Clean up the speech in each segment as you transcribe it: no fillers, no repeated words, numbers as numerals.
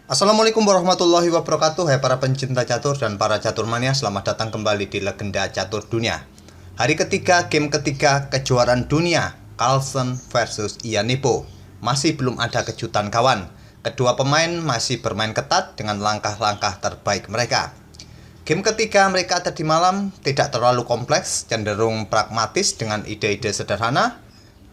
Assalamualaikum warahmatullahi wabarakatuh. Hai para pencinta catur dan para catur mania, selamat datang kembali di Legenda Catur Dunia. Hari ketiga, game ketiga kejuaraan dunia, Carlsen versus Ian Nepomuk. Masih belum ada kejutan kawan. Kedua pemain masih bermain ketat dengan langkah-langkah terbaik mereka. Game ketiga mereka tadi malam tidak terlalu kompleks, cenderung pragmatis dengan ide-ide sederhana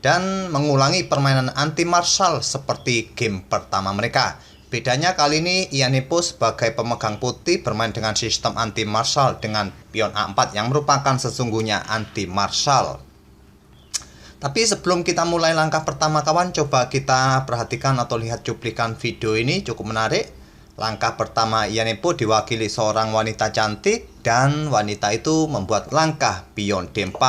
dan mengulangi permainan anti martial seperti game pertama mereka. Bedanya kali ini Ian Nepomuk sebagai pemegang putih bermain dengan sistem anti martial dengan pion A4 yang merupakan sesungguhnya anti martial. Tapi sebelum kita mulai langkah pertama kawan, coba kita perhatikan atau lihat cuplikan video ini, cukup menarik. Langkah pertama Ian Nepomuk diwakili seorang wanita cantik dan wanita itu membuat langkah pion D4.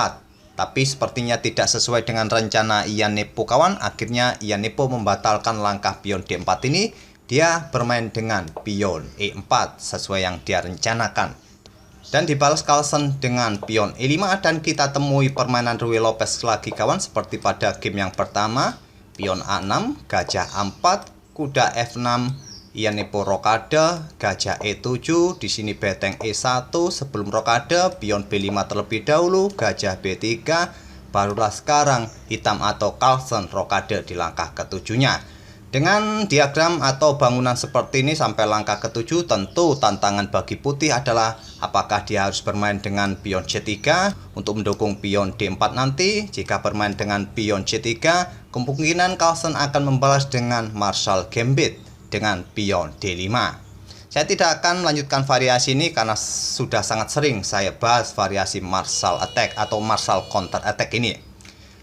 Tapi sepertinya tidak sesuai dengan rencana Ian Nepomuk kawan. Akhirnya Ian Nepomuk membatalkan langkah pion D4 ini. Dia bermain dengan pion E4 sesuai yang dia rencanakan. Dan dibalas Carlsen dengan pion E5 dan kita temui permainan Ruy Lopez lagi kawan seperti pada game yang pertama. Pion A6, gajah A4, kuda F6, Ian Nepomuk rokade, gajah E7, di sini beteng E1 sebelum rokade, pion B5 terlebih dahulu, gajah B3, barulah sekarang hitam atau Carlsen rokade di langkah ketujuhnya. Dengan diagram atau bangunan seperti ini sampai langkah ketujuh, tentu tantangan bagi putih adalah apakah dia harus bermain dengan pion C3 untuk mendukung pion D4 nanti. Jika bermain dengan pion C3, kemungkinan Carlsen akan membalas dengan martial gambit dengan pion D5. Saya tidak akan melanjutkan variasi ini karena sudah sangat sering saya bahas variasi martial attack atau martial counter attack ini.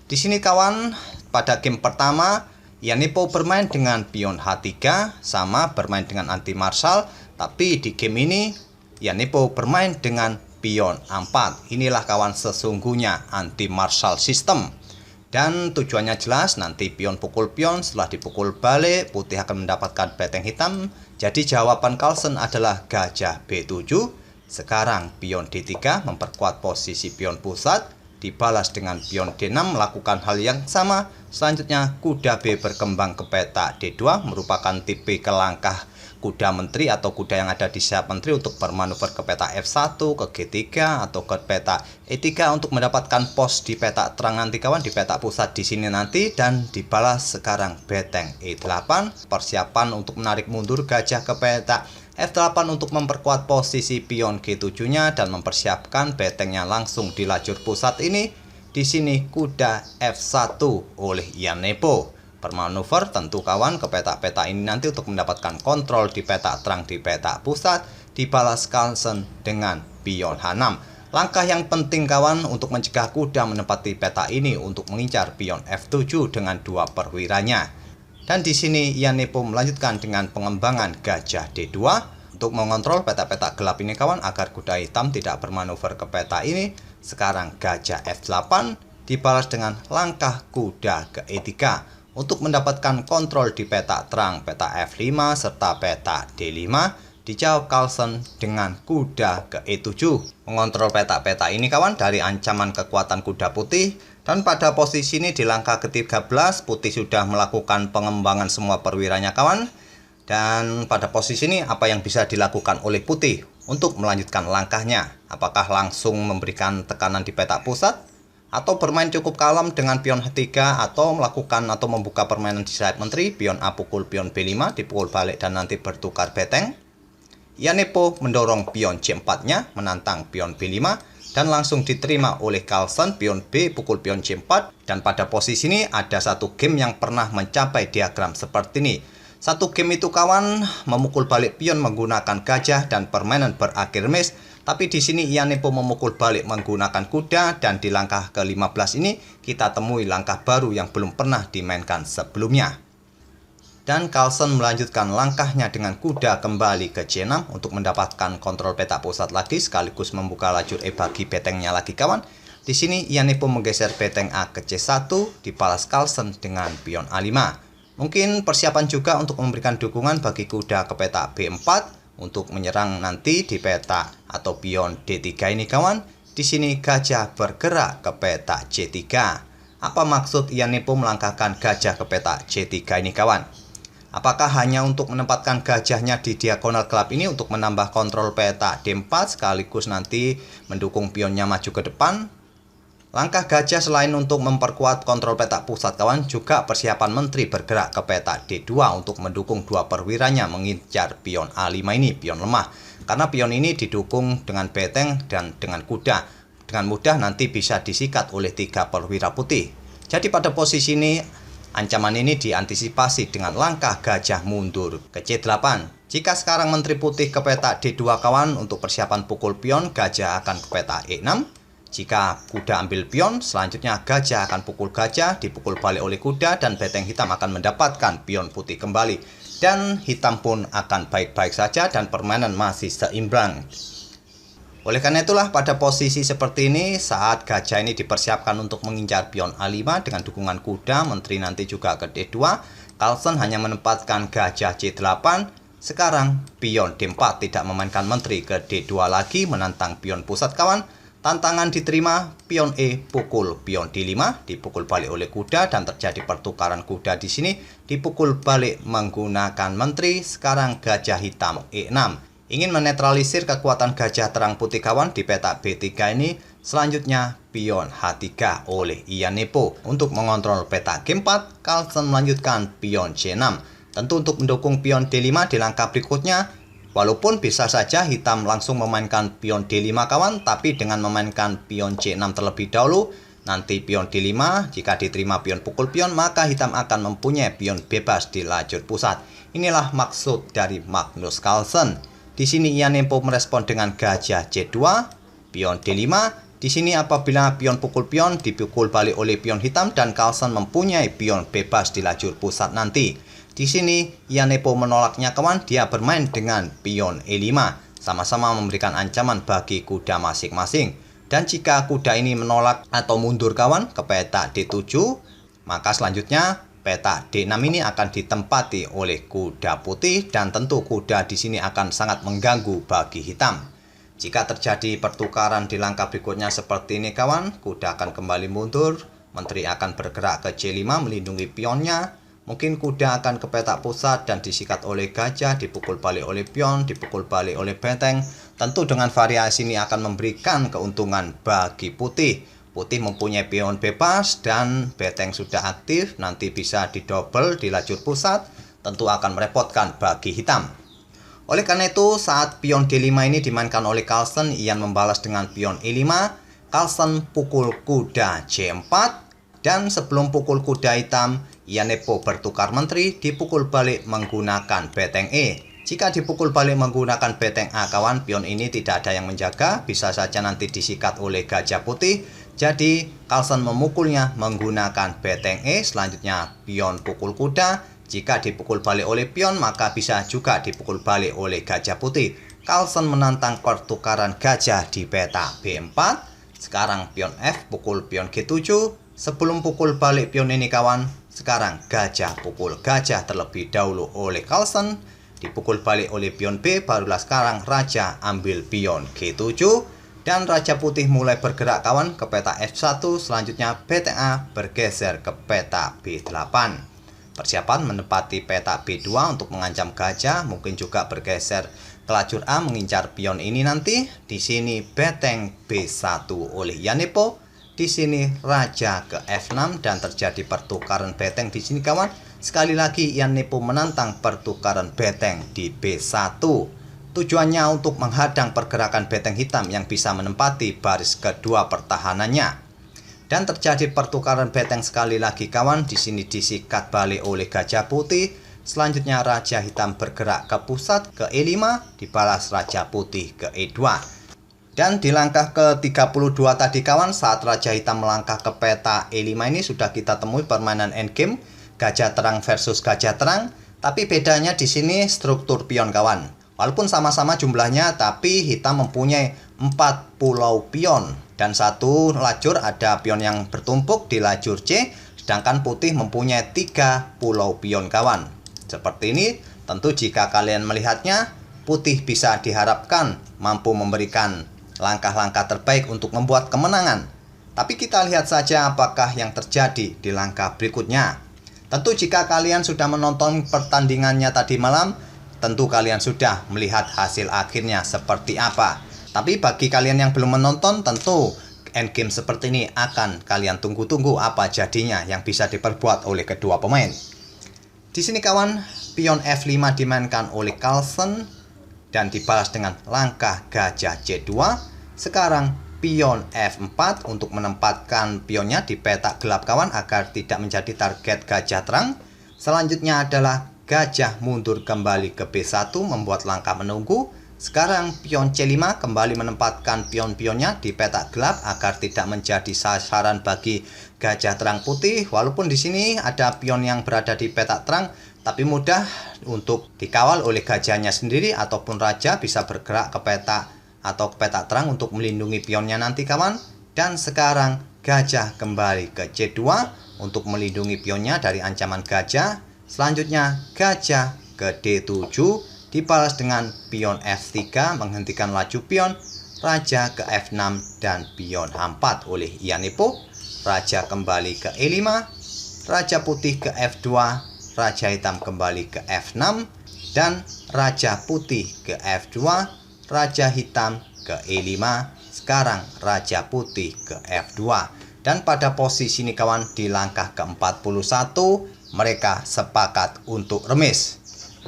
Di sini kawan, pada game pertama Ian Nepomuk bermain dengan pion H3 sama bermain dengan anti martial, tapi di game ini Ian Nepomuk bermain dengan pion A4. Inilah kawan sesungguhnya anti martial system. Dan tujuannya jelas, nanti pion pukul pion, setelah dipukul balik putih akan mendapatkan beteng hitam. Jadi jawaban Carlsen adalah gajah B7. Sekarang pion D3 memperkuat posisi pion pusat, dibalas dengan pion D6 melakukan hal yang sama. Selanjutnya kuda B berkembang ke peta D2 merupakan tipe langkah kuda menteri atau kuda yang ada di sayap menteri untuk bermanuver ke peta F1, ke G3 atau ke peta E3 untuk mendapatkan pos di peta terang nanti kawan, di peta pusat di sini nanti. Dan dibalas sekarang beteng E8, persiapan untuk menarik mundur gajah ke peta F8 untuk memperkuat posisi pion G7-nya dan mempersiapkan betengnya langsung di lajur pusat ini. Di sini kuda F1 oleh Ian Nepomuk. Bermanuver tentu kawan ke peta-peta ini nanti untuk mendapatkan kontrol di peta terang di peta pusat. Dibalas Carlsen dengan pion H6. Langkah yang penting kawan untuk mencegah kuda menempati peta ini untuk mengincar pion F7 dengan dua perwiranya. Dan di sini Ian Nepomuk melanjutkan dengan pengembangan gajah D2 untuk mengontrol peta-peta gelap ini kawan agar kuda hitam tidak bermanuver ke peta ini. Sekarang gajah F8 dibalas dengan langkah kuda ke E3 untuk mendapatkan kontrol di peta terang peta F5 serta peta D5. Dijawab Carlsen dengan kuda ke E7 mengontrol peta-peta ini kawan dari ancaman kekuatan kuda putih. Dan pada posisi ini di langkah ke-13 putih sudah melakukan pengembangan semua perwiranya kawan. Dan pada posisi ini apa yang bisa dilakukan oleh putih untuk melanjutkan langkahnya? Apakah langsung memberikan tekanan di peta pusat? Atau bermain cukup kalem dengan pion H3 atau melakukan atau membuka permainan di sayap menteri, pion A pukul pion B5 dipukul balik dan nanti bertukar beteng? Ian Nepomuk mendorong pion C4-nya menantang pion B5 dan langsung diterima oleh Carlsen pion B pukul pion C4. Dan pada posisi ini ada satu game yang pernah mencapai diagram seperti ini. Satu game itu kawan memukul balik pion menggunakan gajah dan permainan berakhir miss. Tapi di sini Ian Nepomuk memukul balik menggunakan kuda dan di langkah ke-15 ini kita temui langkah baru yang belum pernah dimainkan sebelumnya. Dan Carlsen melanjutkan langkahnya dengan kuda kembali ke C6 untuk mendapatkan kontrol peta pusat lagi sekaligus membuka lajur E bagi betengnya lagi kawan. Di sini Ian Nepomuk menggeser beteng A ke C1 dibalas Carlsen dengan pion A5. Mungkin persiapan juga untuk memberikan dukungan bagi kuda ke peta B4 untuk menyerang nanti di peta atau pion D3 ini kawan. Di sini gajah bergerak ke peta C3. Apa maksud Ian Nepomuk melangkahkan gajah ke peta C3 ini kawan? Apakah hanya untuk menempatkan gajahnya di diagonal gelap ini untuk menambah kontrol peta D4 sekaligus nanti mendukung pionnya maju ke depan? Langkah gajah selain untuk memperkuat kontrol peta pusat kawan, juga persiapan menteri bergerak ke peta D2 untuk mendukung dua perwiranya mengincar pion A5 ini, pion lemah. Karena pion ini didukung dengan beteng dan dengan kuda. Dengan mudah nanti bisa disikat oleh 3 perwira putih. Jadi pada posisi ini, ancaman ini diantisipasi dengan langkah gajah mundur ke C8. Jika sekarang menteri putih ke peta D2 kawan, untuk persiapan pukul pion, gajah akan ke peta E6. Jika kuda ambil pion, selanjutnya gajah akan pukul gajah, dipukul balik oleh kuda, dan beteng hitam akan mendapatkan pion putih kembali. Dan hitam pun akan baik-baik saja dan permainan masih seimbang. Oleh karena itulah pada posisi seperti ini, saat gajah ini dipersiapkan untuk mengincar pion A5 dengan dukungan kuda, menteri nanti juga ke D2, Carlsen hanya menempatkan gajah C8. Sekarang pion D4 tidak memainkan menteri ke D2 lagi, menantang pion pusat kawan. Tantangan diterima, pion E pukul pion D5, dipukul balik oleh kuda dan terjadi pertukaran kuda di sini, dipukul balik menggunakan menteri. Sekarang gajah hitam E6. Ingin menetralisir kekuatan gajah terang putih kawan di peta B3 ini. Selanjutnya pion H3 oleh Ian Nepo. Untuk mengontrol peta G4, Carlsen melanjutkan pion C6. Tentu untuk mendukung pion D5 di langkah berikutnya, walaupun bisa saja hitam langsung memainkan pion D5 kawan, tapi dengan memainkan pion C6 terlebih dahulu, nanti pion D5, jika diterima pion pukul pion, maka hitam akan mempunyai pion bebas di lajur pusat. Inilah maksud dari Magnus Carlsen. Di sini Ian Nepo merespon dengan gajah C2, pion D5. Di sini apabila pion pukul pion dipukul balik oleh pion hitam dan Carlsen mempunyai pion bebas di lajur pusat nanti. Di sini Ian Nepo menolaknya kawan, dia bermain dengan pion E5, sama-sama memberikan ancaman bagi kuda masing-masing. Dan jika kuda ini menolak atau mundur kawan ke peta D7, maka selanjutnya peta D6 ini akan ditempati oleh kuda putih dan tentu kuda di sini akan sangat mengganggu bagi hitam. Jika terjadi pertukaran di langkah berikutnya seperti ini kawan, kuda akan kembali mundur, menteri akan bergerak ke C5 melindungi pionnya. Mungkin kuda akan ke peta pusat dan disikat oleh gajah, dipukul balik oleh pion, dipukul balik oleh beteng. Tentu dengan variasi ini akan memberikan keuntungan bagi putih. Putih mempunyai pion bebas dan beteng sudah aktif, nanti bisa didouble di lajur pusat, tentu akan merepotkan bagi hitam. Oleh karena itu, saat pion D5 ini dimainkan oleh Carlsen, Ian membalas dengan pion E5, Carlsen pukul kuda C4, dan sebelum pukul kuda hitam, Ian Nepo bertukar menteri, dipukul balik menggunakan beteng E. Jika dipukul balik menggunakan beteng A kawan, pion ini tidak ada yang menjaga, bisa saja nanti disikat oleh gajah putih. Jadi Carlsen memukulnya menggunakan beteng E. Selanjutnya pion pukul kuda. Jika dipukul balik oleh pion, maka bisa juga dipukul balik oleh gajah putih. Carlsen menantang pertukaran gajah di peta B4. Sekarang pion F pukul pion G7. Sebelum pukul balik pion ini kawan, sekarang gajah pukul gajah terlebih dahulu oleh Carlsen. Dipukul balik oleh pion B, barulah sekarang raja ambil pion G7. Dan raja putih mulai bergerak kawan ke peta F1. Selanjutnya beteng A bergeser ke peta B8. Persiapan menempati peta B2 untuk mengancam gajah, mungkin juga bergeser ke lajur A mengincar pion ini nanti. Di sini beteng B1 oleh Ian Nepo. Di sini raja ke F6 dan terjadi pertukaran beteng di sini kawan. Sekali lagi Ian Nepo menantang pertukaran beteng di B1. Tujuannya untuk menghadang pergerakan beteng hitam yang bisa menempati baris kedua pertahanannya. Dan terjadi pertukaran beteng sekali lagi kawan, di sini disikat balik oleh gajah putih. Selanjutnya raja hitam bergerak ke pusat ke E5, dibalas raja putih ke E2. Dan di langkah ke-32 tadi kawan, saat raja hitam melangkah ke peta E5 ini sudah kita temui permainan endgame, gajah terang versus gajah terang, tapi bedanya di sini struktur pion kawan. Walaupun sama-sama jumlahnya, tapi hitam mempunyai 4 pulau pion. Dan satu lajur ada pion yang bertumpuk di lajur C, sedangkan putih mempunyai 3 pulau pion kawan. Seperti ini, tentu jika kalian melihatnya, putih bisa diharapkan mampu memberikan langkah-langkah terbaik untuk membuat kemenangan. Tapi kita lihat saja apakah yang terjadi di langkah berikutnya. Tentu jika kalian sudah menonton pertandingannya tadi malam, tentu kalian sudah melihat hasil akhirnya seperti apa. Tapi bagi kalian yang belum menonton, tentu endgame seperti ini akan kalian tunggu-tunggu apa jadinya yang bisa diperbuat oleh kedua pemain. Di sini kawan, pion F5 dimainkan oleh Carlsen dan dibalas dengan langkah gajah C2. Sekarang pion F4 untuk menempatkan pionnya di petak gelap kawan agar tidak menjadi target gajah terang. Selanjutnya adalah gajah mundur kembali ke B1 membuat langkah menunggu. Sekarang pion C5 kembali menempatkan pion-pionnya di petak gelap agar tidak menjadi sasaran bagi gajah terang putih. Walaupun di sini ada pion yang berada di petak terang, tapi mudah untuk dikawal oleh gajahnya sendiri ataupun raja bisa bergerak ke petak atau ke petak terang untuk melindungi pionnya nanti kawan. Dan sekarang gajah kembali ke C2 untuk melindungi pionnya dari ancaman gajah. Selanjutnya gajah ke D7 dibalas dengan pion F3 menghentikan laju pion, raja ke F6 dan pion H4 oleh Ianipo. Raja kembali ke E5, raja putih ke F2, raja hitam kembali ke F6 dan raja putih ke F2, raja hitam ke E5. Sekarang raja putih ke F2. Dan pada posisi ini kawan, di langkah ke-41 mereka sepakat untuk remis.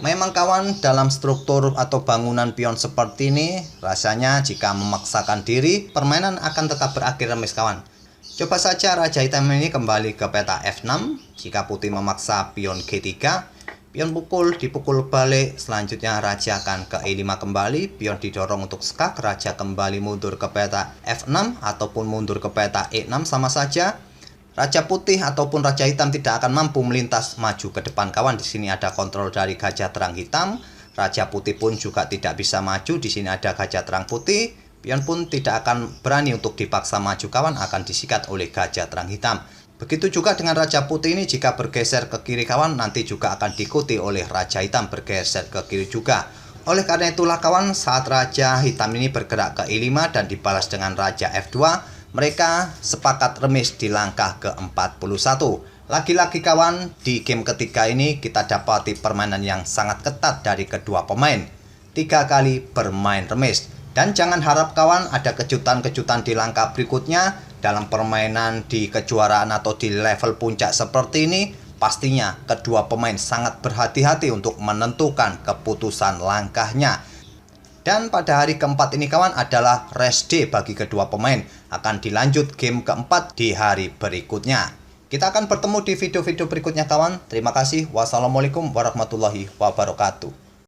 Memang kawan, dalam struktur atau bangunan pion seperti ini, rasanya jika memaksakan diri, permainan akan tetap berakhir remis kawan. Coba saja raja hitam ini kembali ke peta F6. Jika putih memaksa pion G3, pion dipukul balik. Selanjutnya raja akan ke E5 kembali, pion didorong untuk skak, raja kembali mundur ke peta F6 ataupun mundur ke peta E6 sama saja. Raja putih ataupun raja hitam tidak akan mampu melintas maju ke depan kawan. Di sini ada kontrol dari gajah terang hitam. Raja putih pun juga tidak bisa maju. Di sini ada gajah terang putih. Pion pun tidak akan berani untuk dipaksa maju kawan, akan disikat oleh gajah terang hitam. Begitu juga dengan raja putih ini, jika bergeser ke kiri kawan, nanti juga akan diikuti oleh raja hitam bergeser ke kiri juga. Oleh karena itulah kawan, saat raja hitam ini bergerak ke E5 dan dibalas dengan raja F2, mereka sepakat remis di langkah ke-41. Lagi-lagi kawan, di game ketiga ini kita dapati permainan yang sangat ketat dari kedua pemain. 3 kali bermain remis. Dan jangan harap kawan ada kejutan-kejutan di langkah berikutnya. Dalam permainan di kejuaraan atau di level puncak seperti ini, pastinya kedua pemain sangat berhati-hati untuk menentukan keputusan langkahnya. Dan pada hari keempat ini kawan adalah rest day bagi kedua pemain. Akan dilanjut game keempat di hari berikutnya. Kita akan bertemu di video-video berikutnya kawan. Terima kasih. Wassalamualaikum warahmatullahi wabarakatuh.